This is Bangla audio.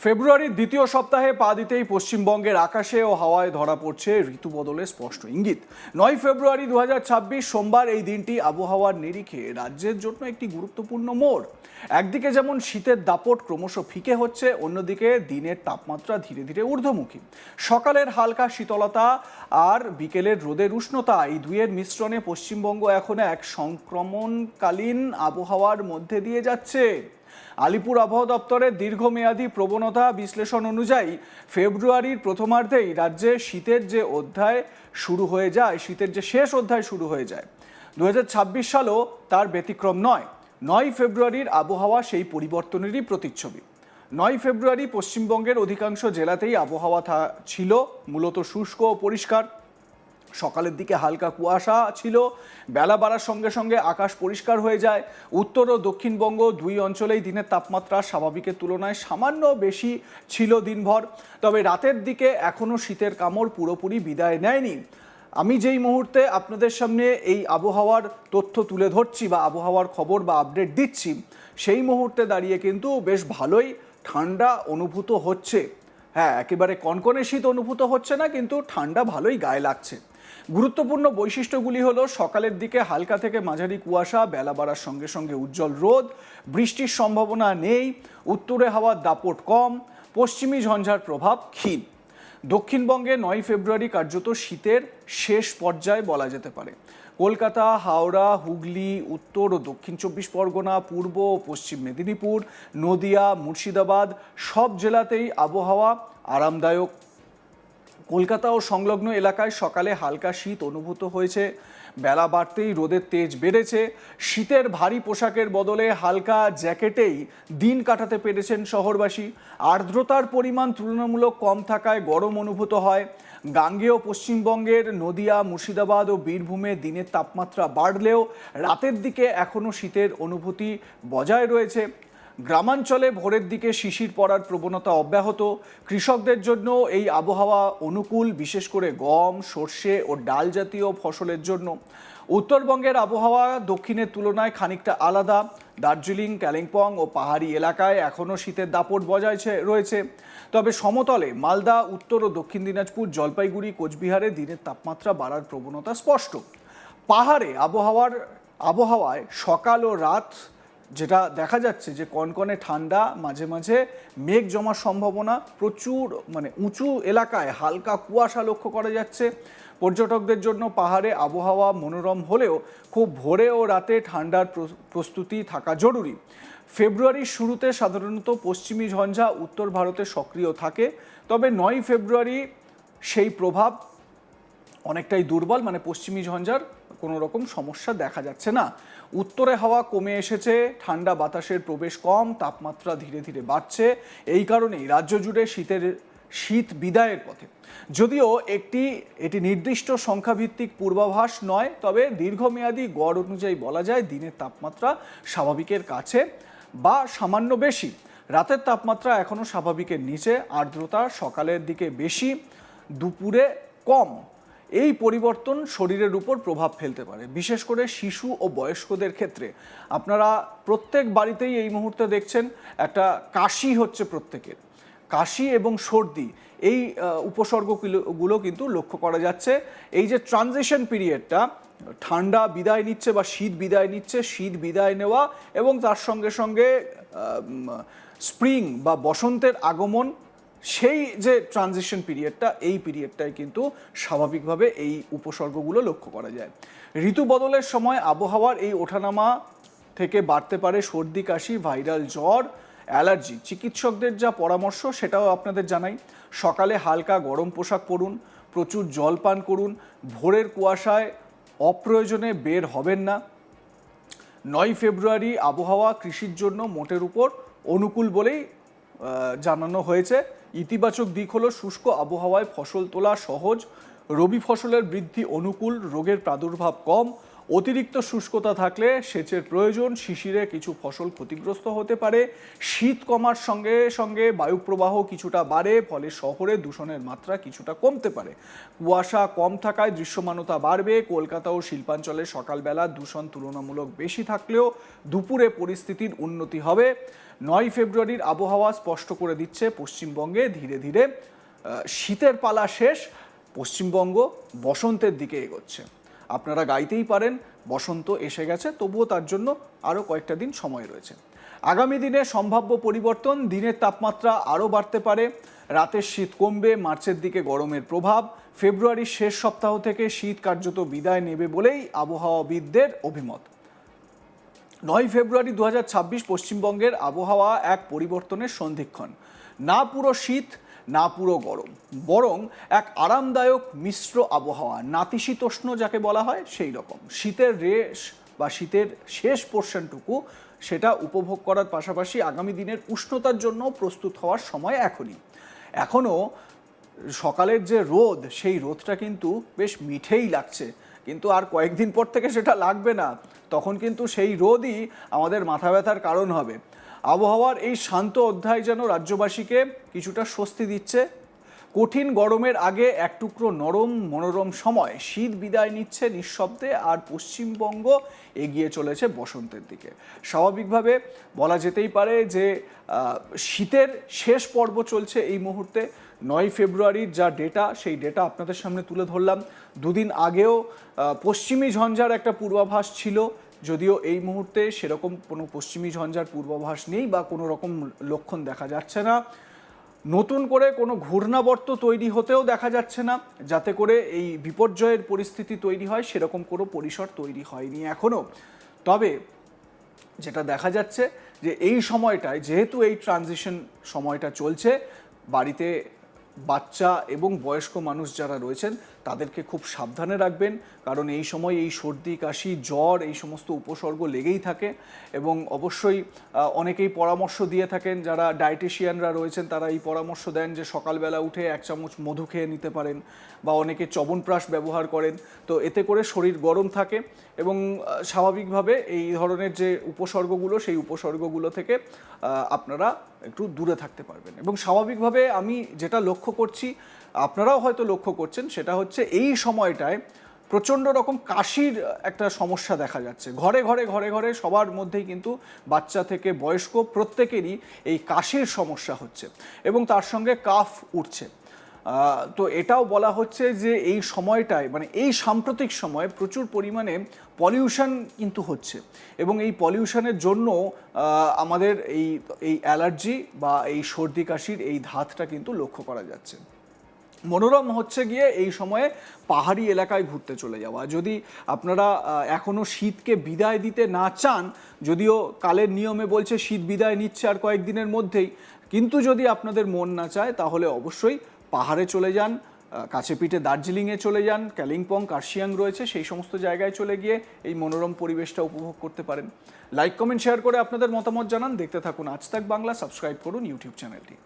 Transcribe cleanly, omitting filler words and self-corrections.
ফেব্রুয়ারির দ্বিতীয় সপ্তাহে পা দিতেই পশ্চিমবঙ্গের আকাশে ও হাওয়ায় ধরা পড়ছে ঋতু বদলের স্পষ্ট ইঙ্গিত। ৯ ফেব্রুয়ারি ২০২৬ সোমবার এই দিনটি আবহাওয়ার নিরিখে রাজ্যের জন্য একটি গুরুত্বপূর্ণ মোড়। একদিকে যেমন শীতের দাপট ক্রমশ ফিকে হচ্ছে, অন্যদিকে দিনের তাপমাত্রা ধীরে ধীরে ঊর্ধ্বমুখী। সকালের হালকা শীতলতা আর বিকেলের রোদের উষ্ণতা, এই দুইয়ের মিশ্রণে পশ্চিমবঙ্গ এখন এক সংক্রমণকালীন আবহাওয়ার মধ্যে দিয়ে যাচ্ছে। আলিপুর আবহাওয়া দপ্তরের দীর্ঘমেয়াদী প্রবণতা বিশ্লেষণ অনুযায়ী ফেব্রুয়ারির প্রথমার্ধেই রাজ্যে শীতের যে শেষ অধ্যায় শুরু হয়ে যায়। ২০২৬ সালও তার ব্যতিক্রম নয়। ৯ ফেব্রুয়ারির আবহাওয়া সেই পরিবর্তনেরই প্রতিচ্ছবি। ৯ ফেব্রুয়ারি পশ্চিমবঙ্গের অধিকাংশ জেলাতেই আবহাওয়া ছিল মূলত শুষ্ক ও পরিষ্কার। সকালের দিকে হালকা কুয়াশা ছিল, বেলা বাড়ার সঙ্গে সঙ্গে আকাশ পরিষ্কার হয়ে যায়। উত্তর ও দক্ষিণবঙ্গ দুই অঞ্চলেই দিনের তাপমাত্রা স্বাভাবিকের তুলনায় সামান্য বেশি ছিল দিনভর। তবে রাতের দিকে এখনও শীতের কামড় পুরোপুরি বিদায় নেয়নি। আমি যেই মুহূর্তে আপনাদের সামনে এই আবহাওয়ার তথ্য তুলে ধরছি বা আবহাওয়ার খবর বা আপডেট দিচ্ছি, সেই মুহূর্তে দাঁড়িয়ে কিন্তু বেশ ভালোই ঠান্ডা অনুভূত হচ্ছে। হ্যাঁ, একেবারে কনকনে শীত অনুভূত হচ্ছে না, কিন্তু ঠান্ডা ভালোই গায়ে লাগছে। গুরুত্বপূর্ণ বৈশিষ্ট্যগুলি হলো সকালের দিকে হালকা থেকে মাঝারি কুয়াশা, বেলা বাড়ার সঙ্গে সঙ্গে উজ্জ্বল রোদ, বৃষ্টির সম্ভাবনা নেই, উত্তরে হাওয়ার দাপট কম, পশ্চিমী ঝঞ্ঝার প্রভাব ক্ষীণ। দক্ষিণবঙ্গে ৯ ফেব্রুয়ারি কার্যত শীতের শেষ পর্যায়ে বলা যেতে পারে। কলকাতা, হাওড়া, হুগলি, উত্তর ও দক্ষিণ ২৪ পরগনা, পূর্ব ও পশ্চিম মেদিনীপুর, নদিয়া, মুর্শিদাবাদ সব জেলাতেই আবহাওয়া আরামদায়ক। কলকাতা ও সংলগ্ন এলাকায় সকালে হালকা শীত অনুভূত হয়েছে, বেলা বাড়তেই রোদের তেজ বেড়েছে। শীতের ভারী পোশাকের বদলে হালকা জ্যাকেটেই দিন কাটাতে পেরেছেন শহরবাসী। আর্দ্রতার পরিমাণ তুলনামূলক কম থাকায় গরম অনুভূত হয়। গাঙ্গেয় পশ্চিমবঙ্গের নদিয়া, মুর্শিদাবাদ ও বীরভূমে দিনের তাপমাত্রা বাড়লেও রাতের দিকে এখনও শীতের অনুভূতি বজায় রয়েছে। গ্রামাঞ্চলে ভোরের দিকে শিশির পড়ার প্রবণতা অব্যাহত। কৃষকদের জন্য এই আবহাওয়া অনুকূল, বিশেষ করে গম, সর্ষে ও ডাল জাতীয় ফসলের জন্য। উত্তরবঙ্গের আবহাওয়া দক্ষিণের তুলনায় খানিকটা আলাদা। দার্জিলিং, কালিম্পং ও পাহাড়ি এলাকায় এখনও শীতের দাপট বজায় রয়েছে। তবে সমতলে মালদা, উত্তর ও দক্ষিণ দিনাজপুর, জলপাইগুড়ি, কোচবিহারে দিনের তাপমাত্রা বাড়ার প্রবণতা স্পষ্ট। পাহাড়ে আবহাওয়ায় সকাল ও রাত যেটা দেখা যাচ্ছে যে কনকনে ঠান্ডা, মাঝে মাঝে মেঘ জমার সম্ভাবনা, প্রচুর উঁচু এলাকায় হালকা কুয়াশা লক্ষ্য করা যাচ্ছে। পর্যটকদের জন্য পাহাড়ে আবহাওয়া মনোরম হলেও খুব ভোরে ও রাতে ঠান্ডার প্রস্তুতি থাকা জরুরি। ফেব্রুয়ারির শুরুতে সাধারণত পশ্চিমী ঝঞ্ঝা উত্তর ভারতে সক্রিয় থাকে, তবে ৯ ফেব্রুয়ারি সেই প্রভাব অনেকটাই দুর্বল, পশ্চিমী ঝঞ্ঝার কোনো রকম সমস্যা দেখা যাচ্ছে না। উত্তরে হাওয়া কমে এসেছে, ঠান্ডা বাতাসের প্রবেশ কম, তাপমাত্রা ধীরে ধীরে বাড়ছে। এই কারণেই রাজ্য জুড়ে শীত বিদায়ের পথে। যদিও এটি নির্দিষ্ট সংখ্যাভিত্তিক পূর্বাভাস নয়, তবে দীর্ঘমেয়াদী গড় অনুযায়ী বলা যায় দিনের তাপমাত্রা স্বাভাবিকের কাছে বা সামান্য বেশি। রাতের তাপমাত্রা এখনও স্বাভাবিকের নিচে, আর্দ্রতা সকালের দিকে বেশি, দুপুরে কম। এই পরিবর্তন শরীরের উপর প্রভাব ফেলতে পারে, বিশেষ করে শিশু ও বয়স্কদের ক্ষেত্রে। আপনারা প্রত্যেক বাড়িতেই এই মুহূর্তে দেখছেন একটা কাশি হচ্ছে প্রত্যেকের। কাশি এবং সর্দি, এই উপসর্গগুলো কিন্তু লক্ষ্য করা যাচ্ছে। এই যে ট্রানজিশন পিরিয়ডটা, ঠান্ডা বিদায় নিচ্ছে বা শীত বিদায় নিচ্ছে, শীত বিদায় নেওয়া এবং তার সঙ্গে সঙ্গে স্প্রিং বা বসন্তের আগমন, সেই যে ট্রানজিশন পিরিয়ডটা, এই পিরিয়ডটায় কিন্তু স্বাভাবিকভাবে এই উপসর্গগুলো লক্ষ্য করা যায়। ঋতু বদলের সময় আবহাওয়ার এই ওঠানামা থেকে বাড়তে পারে সর্দি, কাশি, ভাইরাল জ্বর, অ্যালার্জি। চিকিৎসকদের যা পরামর্শ সেটাও আপনাদের জানাই। সকালে হালকা গরম পোশাক পরুন, প্রচুর জল পান করুন, ভোরের কুয়াশায় অপ্রয়োজনে বের হবেন না। ৯ ফেব্রুয়ারি আবহাওয়া কৃষির জন্য মোটের উপর অনুকূল বলেই জানানো হয়েছে। ইতিবাচক দিক হলো শুষ্ক আবহাওয়ায় ফসল তোলা সহজ, রবি ফসলের বৃদ্ধি অনুকূল, রোগের প্রাদুর্ভাব কম, অতিরিক্ত শুষ্কতা থাকলে সেচের প্রয়োজন, শিশিরে কিছু ফসল ক্ষতিগ্রস্ত হতে পারে। শীত কমার সঙ্গে সঙ্গে বায়ুপ্রবাহ কিছুটা বাড়ে, ফলে শহরে দূষণের মাত্রা কিছুটা কমতে পারে। কুয়াশা কম থাকায় দৃশ্যমানতা বাড়বে। কলকাতা ও শিল্পাঞ্চলে সকালবেলা দূষণ তুলনামূলক বেশি থাকলেও দুপুরে পরিস্থিতির উন্নতি হবে। 9 ফেব্রুয়ারির আবহাওয়া স্পষ্ট করে দিচ্ছে পশ্চিমবঙ্গে ধীরে ধীরে শীতের পালা শেষ, পশ্চিমবঙ্গ বসন্তের দিকে এগোচ্ছে। আপনারা গাইতেই পারেন বসন্ত এসে গেছে, তবুও তার জন্য আরও কয়েকটা দিন সময় রয়েছে। আগামী দিনে সম্ভাব্য পরিবর্তন, দিনের তাপমাত্রা আরও বাড়তে পারে, রাতের শীত কমবে, মার্চের দিকে গরমের প্রভাব। ফেব্রুয়ারির শেষ সপ্তাহ থেকে শীত কার্যত বিদায় নেবে বলেই আবহাওয়াবিদদের অভিমত। 9 ফেব্রুয়ারি 2026 পশ্চিমবঙ্গের আবহাওয়া এক পরিবর্তনের সন্ধিক্ষণ। না পুরো শীত, না পুরো গরম, বরং এক আরামদায়ক মিশ্র আবহাওয়া, নাতিশীতোষ্ণ যাকে বলা হয় সেই রকম। শীতের রেশ বা শীতের শেষ পোর্শনটুকু সেটা উপভোগ করার পাশাপাশি আগামী দিনের উষ্ণতার জন্য প্রস্তুত হওয়ার সময় এখনও সকালের যে রোদ, সেই রোদটা কিন্তু বেশ মিঠেই লাগছে, কিন্তু আর কয়েকদিন পর থেকে সেটা লাগবে না। তখন কিন্তু সেই রোদই আমাদের মাথা ব্যথার কারণ হবে। আবহাওয়ার এই শান্ত অধ্যায় যেন রাজ্যবাসীকে কিছুটা স্বস্তি দিচ্ছে। কঠিন গরমের আগে এক টুকরো নরম মনোরম সময়, শীত বিদায় নিচ্ছে নিঃশব্দে, আর পশ্চিমবঙ্গ এগিয়ে চলেছে বসন্তের দিকে। স্বাভাবিকভাবে বলা যেতেই পারে যে শীতের শেষ পর্ব চলছে এই মুহূর্তে। 9 ফেব্রুয়ারির যা ডেটা, সেই ডেটা আপনাদের সামনে তুলে ধরলাম। দুদিন আগেও পশ্চিমী ঝঞ্ঝার একটা পূর্বাভাস ছিল, যদিও এই মুহূর্তে সেরকম কোনো পশ্চিমী ঝঞ্ঝার পূর্বাভাস নেই বা কোনো রকম লক্ষণ দেখা যাচ্ছে না। নতুন করে কোনো ঘূর্ণাবর্ত তৈরি হতেও দেখা যাচ্ছে না, যাতে করে এই বিপর্যয়ের পরিস্থিতি তৈরি হয়, সেরকম কোনো পরিসর তৈরি হয়নি এখনও। তবে যেটা দেখা যাচ্ছে যে এই সময়টায়, যেহেতু এই ট্রানজিশন সময়টা চলছে, বাড়িতে বাচ্চা এবং বয়স্ক মানুষ যারা রয়েছেন তাদেরকে খুব সাবধানে রাখবেন, কারণ এই সময় এই সর্দি, কাশি, জ্বর, এই সমস্ত উপসর্গ লেগেই থাকে। এবং অবশ্যই অনেকেই পরামর্শ দিয়ে থাকেন, যারা ডায়েটিশিয়ানরা রয়েছেন তারা এই পরামর্শ দেন যে সকালবেলা উঠে 1 চামচ মধু খেয়ে নিতে পারেন, বা অনেকে চ্যবনপ্রাশ ব্যবহার করেন। তো এতে করে শরীর গরম থাকে এবং স্বাভাবিকভাবে এই ধরনের যে উপসর্গগুলো, সেই উপসর্গগুলো থেকে আপনারা একটু দূরে থাকতে পারবেন। এবং স্বাভাবিকভাবে আমি যেটা লক্ষ্য করছি, আপনারাও হয়তো লক্ষ্য করছেন, সেটা হচ্ছে এই সময়টায় প্রচণ্ড রকম কাশির একটা সমস্যা দেখা যাচ্ছে। ঘরে ঘরে ঘরে ঘরে সবার মধ্যেই কিন্তু বাচ্চা থেকে বয়স্ক প্রত্যেকেরই এই কাশির সমস্যা হচ্ছে এবং তার সঙ্গে কাফ উঠছে। তো এটাও বলা হচ্ছে যে এই সময়টায়, মানে এই সাম্প্রতিক সময়ে প্রচুর পরিমাণে পলিউশন কিন্তু হচ্ছে এবং এই পলিউশনের জন্য আমাদের এই অ্যালার্জি বা এই সর্দি কাশির এই ধাতটা কিন্তু লক্ষ্য করা যাচ্ছে। মনোরম হচ্ছে গিয়ে এই সময়ে পাহাড়ি এলাকায় ঘুরতে চলে যাওয়া। যদি আপনারা এখনও শীতকে বিদায় দিতে না চান, যদিও কালের নিয়মে বলছে শীত বিদায় নিচ্ছে আর কয়েকদিনের মধ্যেই, কিন্তু যদি আপনাদের মন না চায় তাহলে অবশ্যই পাহাড়ে চলে যান, কাছে পিঠে দার্জিলিংয়ে চলে যান, কালিম্পং, কার্শিয়াং রয়েছে, সেই সমস্ত জায়গায় চলে গিয়ে এই মনোরম পরিবেশটা উপভোগ করতে পারেন। লাইক, কমেন্ট, শেয়ার করে আপনাদের মতামত জানান। দেখতে থাকুন আজ তাক বাংলা, সাবস্ক্রাইব করুন ইউটিউব চ্যানেলটি।